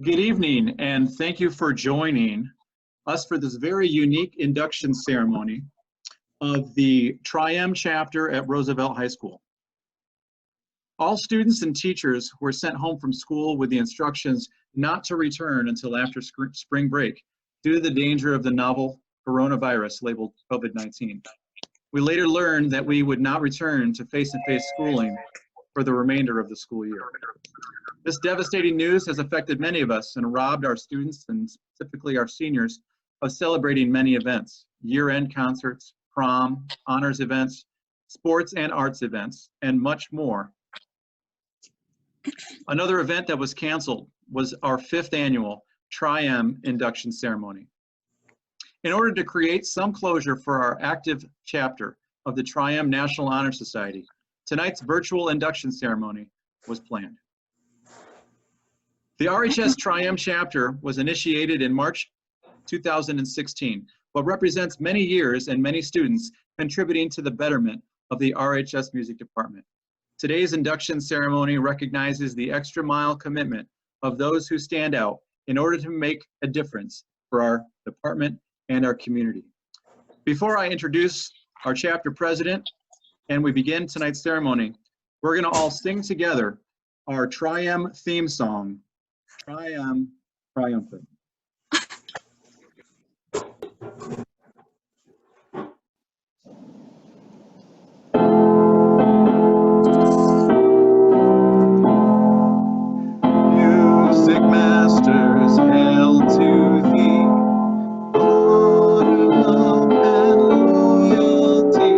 Good evening, and thank you for joining us for this very unique induction ceremony of the Tri-M chapter at Roosevelt High School. All students and teachers were sent home from school with the instructions not to return until after spring break due to the danger of the novel coronavirus labeled COVID-19. We later learned that we would not return to face-to-face schooling for the remainder of the school year. This devastating news has affected many of us and robbed our students, and specifically our seniors, of celebrating many events: year-end concerts, prom, honors events, sports and arts events, and much more. Another event that was canceled was our 5th annual Tri-M induction ceremony. In order to create some closure for our active chapter of the Tri-M National Honor Society, tonight's virtual induction ceremony was planned. The RHS Tri-M chapter was initiated in March 2016, but represents many years and many students contributing to the betterment of the RHS Music Department. Today's induction ceremony recognizes the extra mile commitment of those who stand out in order to make a difference for our department and our community. Before I introduce our chapter president and we begin tonight's ceremony, we're going to all sing together our Tri-M theme song, Tri-M Triumphant. Music masters, hail to thee, honor, love, and loyalty.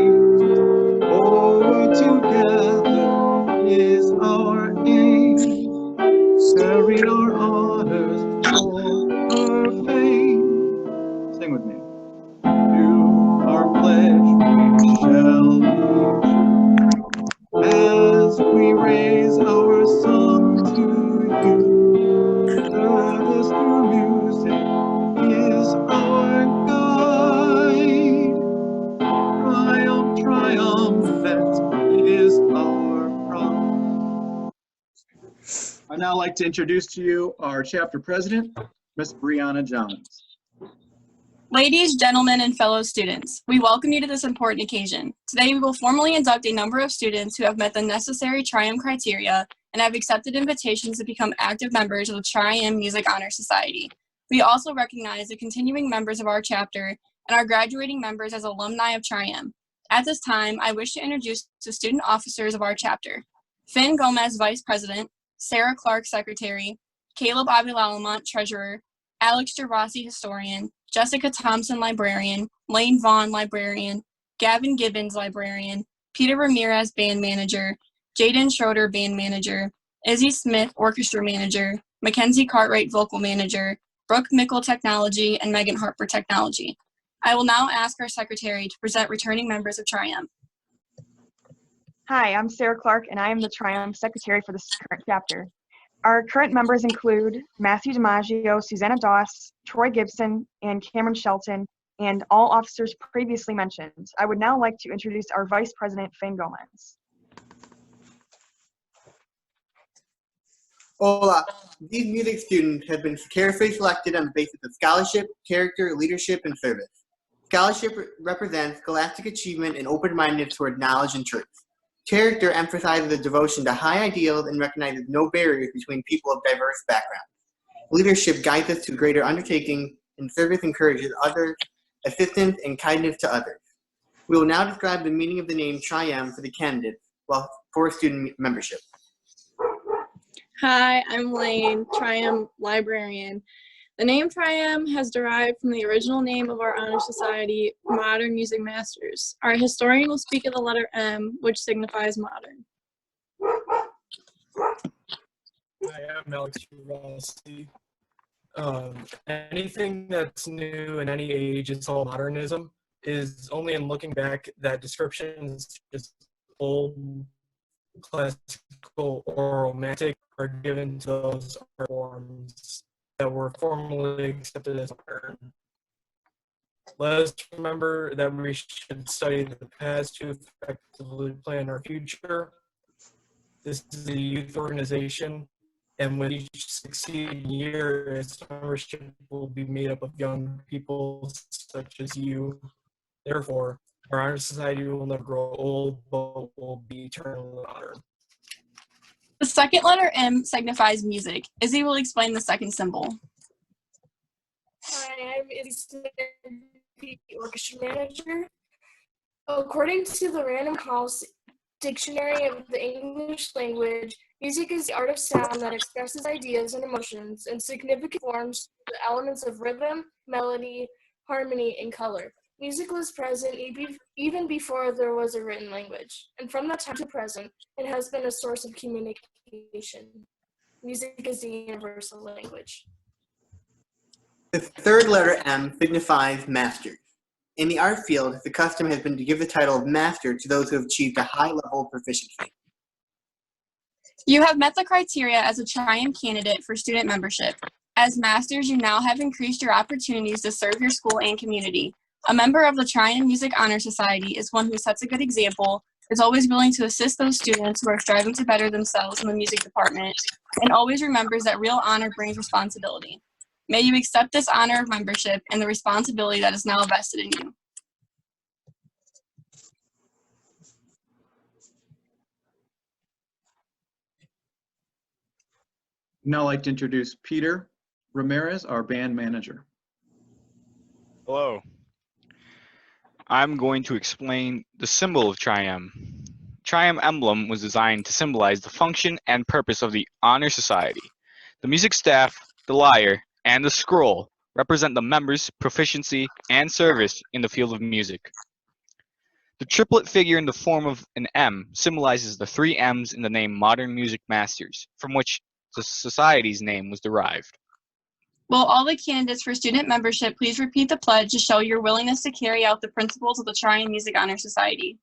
Oh, together is our aim, carry our honors for our fame. Sing with me. To our pledge we shall be true, as we raise our song to you. Service through music is our guide. Triumph, triumphant is our pride. I'd now like to introduce to you our chapter president, Miss Brianna Johns. Ladies, gentlemen, and fellow students, we welcome you to this important occasion. Today we will formally induct a number of students who have met the necessary Tri-M criteria and have accepted invitations to become active members of the Tri-M Music Honor Society. We also recognize the continuing members of our chapter and our graduating members as alumni of Tri-M. At this time, I wish to introduce the student officers of our chapter: Finn Gomez, Vice President; Sarah Clark, Secretary; Caleb Abilalamont, Treasurer; Alex Gervasi, Historian; Jessica Thompson, Librarian; Lane Vaughn, Librarian; Gavin Gibbons, Librarian; Peter Ramirez, Band Manager; Jaden Schroeder, Band Manager; Izzy Smith, Orchestra Manager; Mackenzie Cartwright, Vocal Manager; Brooke Mickle, Technology; and Megan Harper, Technology. I will now ask our Secretary to present returning members of Tri-M. Hi, I'm Sarah Clark, and I am the Tri-M Secretary for this current chapter. Our current members include Matthew DiMaggio, Susanna Doss, Troy Gibson, and Cameron Shelton, and all officers previously mentioned. I would now like to introduce our Vice President, Finn Gomez. Hola. These music students have been carefully selected on the basis of scholarship, character, leadership, and service. Scholarship represents scholastic achievement and open-mindedness toward knowledge and truth. Character emphasizes a devotion to high ideals and recognizes no barriers between people of diverse backgrounds. Leadership guides us to greater undertaking, and service encourages others, assistance, and kindness to others. We will now describe the meaning of the name Tri-M for the candidates for student membership. Hi, I'm Lane, Tri-M Librarian. The name Tri-M has derived from the original name of our honor society, Modern Music Masters. Our historian will speak of the letter M, which signifies modern. Hi, I'm Alex Rossi. Anything that's new in any age, it's all modernism. Is only in looking back that description is just old classical, or romantic are given to those art forms that were formally accepted as modern. Let us remember that we should study the past to effectively plan our future. This is a youth organization, and with each succeeding year, its membership will be made up of young people such as you. Therefore, our honor society will never grow old, but will be eternally modern. The second letter M signifies music. Izzy will explain the second symbol. Hi, I'm Izzy Smith, the orchestra manager. According to the Random House Dictionary of the English Language, music is the art of sound that expresses ideas and emotions in significant forms through the elements of rhythm, melody, harmony, and color. Music was present even before there was a written language, and from that time to present, it has been a source of communication. Music is the universal language. The third letter M signifies masters. In the art field, the custom has been to give the title of master to those who have achieved a high level of proficiency. You have met the criteria as a Triumph candidate for student membership. As masters, you now have increased your opportunities to serve your school and community. A member of the Triumph Music Honor Society is one who sets a good example, is always willing to assist those students who are striving to better themselves in the music department, and always remembers that real honor brings responsibility. May you accept this honor of membership and the responsibility that is now vested in you. Now I'd like to introduce Peter Ramirez, our band manager. Hello. I'm going to explain the symbol of Triumph. Triumph emblem was designed to symbolize the function and purpose of the Honor Society. The music staff, the lyre, and the scroll represent the members' proficiency and service in the field of music. The triplet figure in the form of an M symbolizes the three M's in the name Modern Music Masters, from which the society's name was derived. Will all the candidates for student membership please repeat the pledge to show your willingness to carry out the principles of the Triumph Music Honor Society?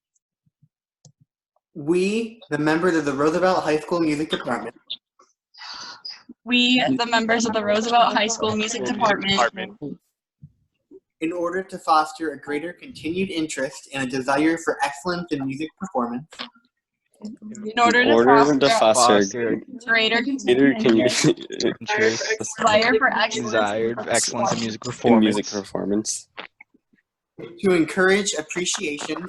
We, the members of the Roosevelt High School Music Department, We, the members of the Roosevelt High School Music Department, in order to foster a greater continued interest and a desire for excellence in music performance, in order to foster greater interest, desire for excellence in music in music performance, performance, to encourage appreciation,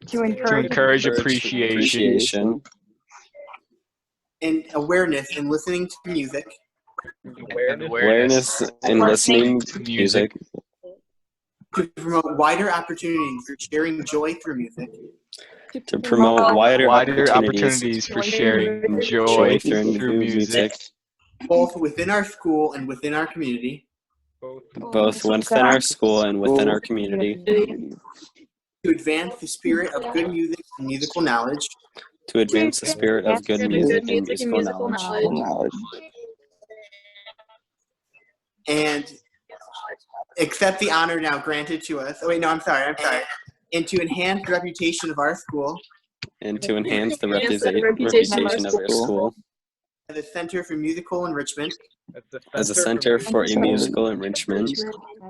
To appreciation, and awareness in listening to music, awareness in listening to music, to promote wider opportunities for sharing joy through music, to promote wider opportunities for sharing joy through music, both within our school and within our community, both within our school and within our community, to advance the spirit of good music and musical knowledge, to advance the spirit of good music and musical knowledge, and accept the honor now granted to us. Oh wait, no, I'm sorry. And to enhance the reputation of our school and to enhance the reputation of our school as a center for musical enrichment. as a center for musical enrichment.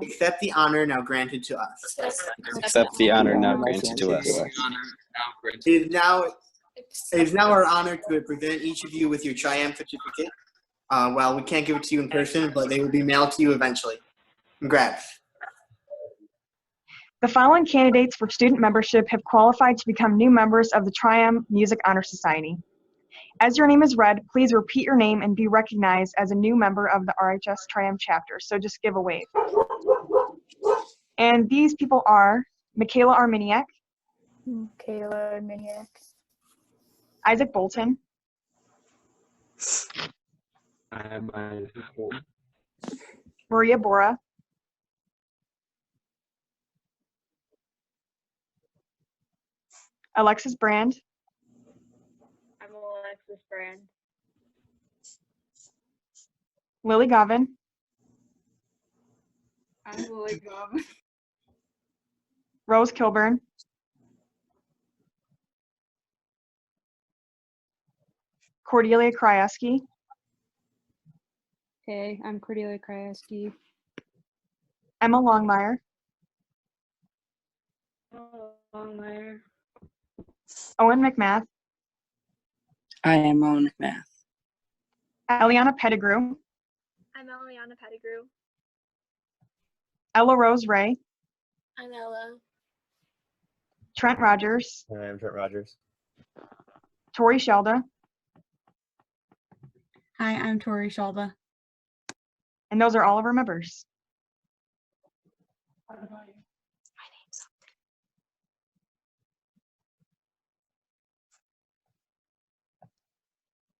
Accept the honor now granted to us. Accept the honor now granted to us. It is now our honor to present each of you with your Triumph certificate. Well, we can't give it to you in person, but they will be mailed to you eventually. Congrats. The following candidates for student membership have qualified to become new members of the Triumph Music Honor Society. As your name is read, please repeat your name and be recognized as a new member of the RHS Triumph chapter. So just give a wave. And these people are Michaela Arminiak, Isaac Bolton, Maria Bora, Alexis Brand, I'm Alexis Brand. Lily Govin, I'm Lily Gum. Rose Kilburn, Cordelia Krajewski, Hey, I'm Cordelia Krajewski. Emma Longmire, Longmire. Owen McMath, I am Owen McMath. Eliana Pettigrew, I'm Eliana Pettigrew. Ella Rose Ray, I'm Ella. Trent Rogers, I am Trent Rogers. Tori Shelda, Hi, I'm Tori Shalva. and those are all of our members.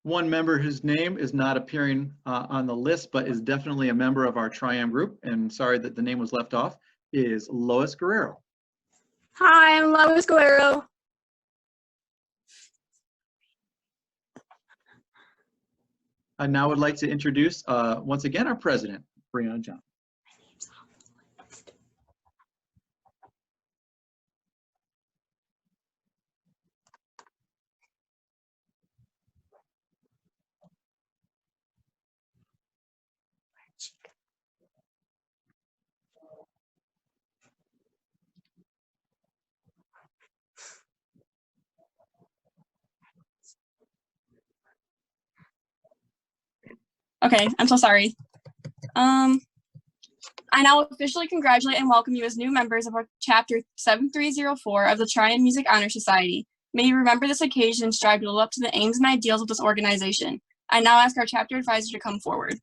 One member whose name is not appearing on the list, but is definitely a member of our Triam group, and sorry that the name was left off, is Lois Guerrero. Hi, I'm Lois Guerrero. I now would like to introduce, once again, our president, Brianna John. Okay, I'm so sorry. I now officially congratulate and welcome you as new members of our Chapter 7304 of the Trium Music Honor Society. May you remember this occasion and strive to live up to the aims and ideals of this organization. I now ask our chapter advisor to come forward.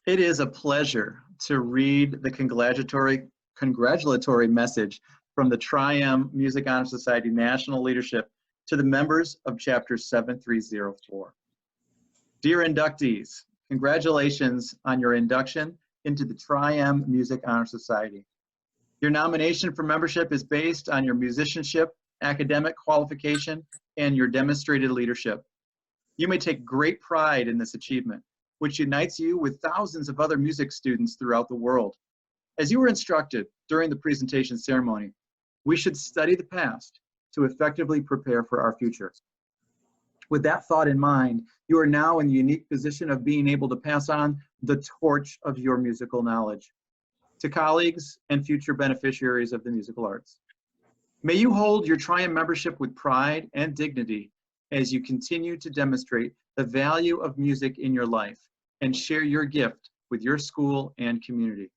It is a pleasure to read the congratulatory message from the Trium Music Honor Society National Leadership to the members of Chapter 7304. Dear inductees, congratulations on your induction into the Trium Music Honor Society. Your nomination for membership is based on your musicianship, academic qualification, and your demonstrated leadership. You may take great pride in this achievement, which unites you with thousands of other music students throughout the world. As you were instructed during the presentation ceremony, we should study the past to effectively prepare for our future. With that thought in mind, you are now in the unique position of being able to pass on the torch of your musical knowledge to colleagues and future beneficiaries of the musical arts. May you hold your Trium membership with pride and dignity as you continue to demonstrate the value of music in your life and share your gift with your school and community.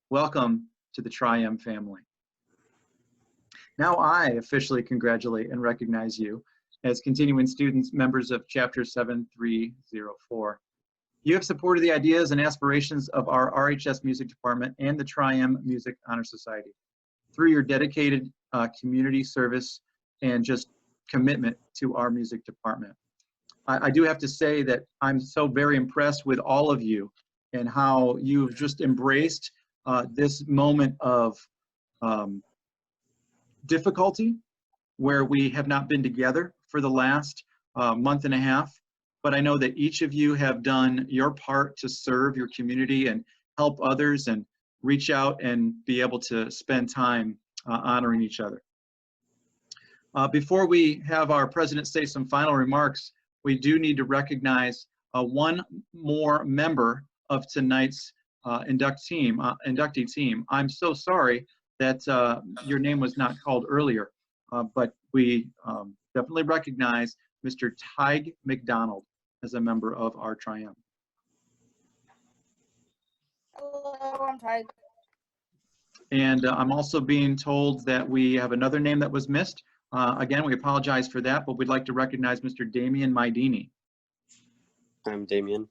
Welcome to the Trium family. Now I officially congratulate and recognize you as continuing students, members of Chapter 7304. You have supported the ideas and aspirations of our RHS Music Department and the Trium Music Honor Society through your dedicated community service and just commitment to our music department. I do have to say that I'm so very impressed with all of you and how you've just embraced this moment of difficulty where we have not been together for the last month and a half. But I know that each of you have done your part to serve your community and help others and reach out and be able to spend time honoring each other. Before we have our president say some final remarks, we do need to recognize one more member of tonight's inductee team. I'm so sorry that your name was not called earlier, but we definitely recognize Mr. Tig McDonald as a member of our Trium. Hello, I'm Tig. And I'm also being told that we have another name that was missed. Again, we apologize for that, but we'd like to recognize Mr. Damian Maidini. I'm Damian.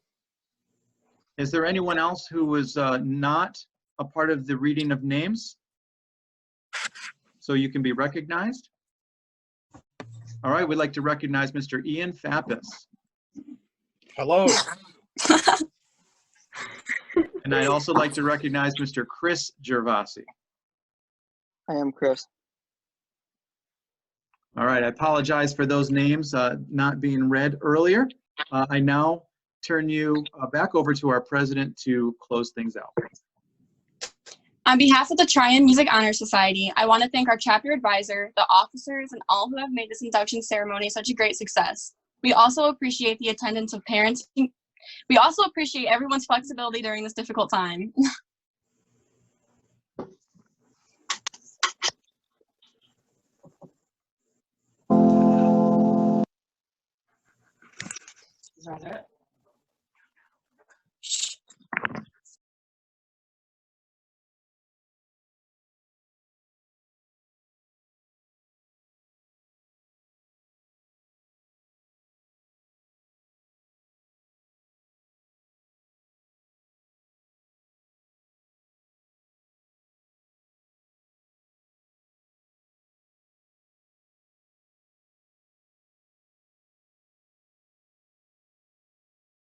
Is there anyone else who was not a part of the reading of names? So you can be recognized. All right, we'd like to recognize Mr. Ian Fappis. Hello. And I'd also like to recognize Mr. Chris Gervasi. I am Chris. All right, I apologize for those names not being read earlier. I now turn you back over to our president to close things out. On behalf of the Trium Music Honor Society, I want to thank our chapter advisor, the officers, and all who have made this induction ceremony such a great success. We also appreciate the attendance of parents. We also appreciate everyone's flexibility during this difficult time. Is that it?